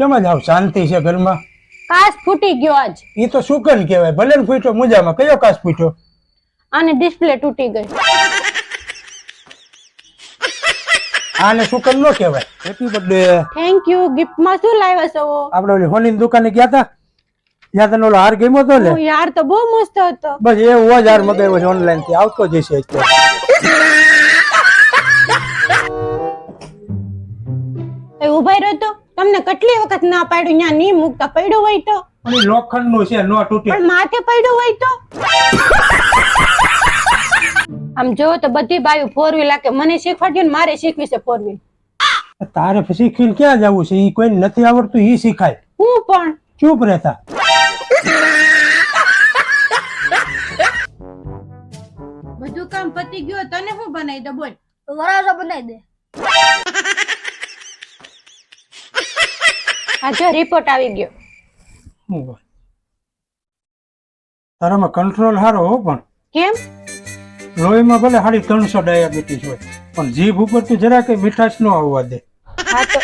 કેમ જ આવ શાંતિ છે ઘરમાં? કાચ ફૂટી ગયો આજ. ઈ તો સુકન કહેવાય, ભલે ને ફૂટ્યો મુજામાં. કયો કાચ ફૂટ્યો? અને ડિસ્પ્લે તૂટી ગઈ. આને સુકન નો કહેવાય. Happy birthday. Thank you. Gift માં શું લાવ્યા છો? આપણે ઓલી હોની દુકાને ગયા હતા, ત્યાં તને ઓલો હાર ગમ્યો હતો ને? યાર તો બહુ મસ્ત હતો. બસ એવો જ હાર મગાવ્યો છે ઓનલાઈન થી, આવતો જ હશે અત્યારે. ઉભા રહ્યો તો તમને કેટલી વખત ના પાડ્યું, ત્યાં નહીં મૂકતા, પડ્યો હોય તો? લોખંડ નું છે, નો તૂટે. પણ માથે પડ્યો હોય તો? આમ જો તો બધી બાયું ફોર વ્હીલ કે મને શીખવાડ્યું ને મારે શીખવી છે ફોર વ્હીલ. તારે શીખીને ક્યાં જવું છે? ઈ કોઈને નથી આવડતું, ઈ શીખાય. હું પણ ચૂપ રહેતા. બધું કામ પતી ગયું, તને શું બનાવી દે બોલ? વરાજો બનાવી દે. આ જો રિપોર્ટ આવી ગયો. તારામાં કંટ્રોલ સારો હો, પણ કેમ? લોહીમાં ભલે 350 ડાયાબિટીસ હોય, પણ જીભ ઉપર તું જરા કઈ મીઠાશ ન આવવા દે. હા તો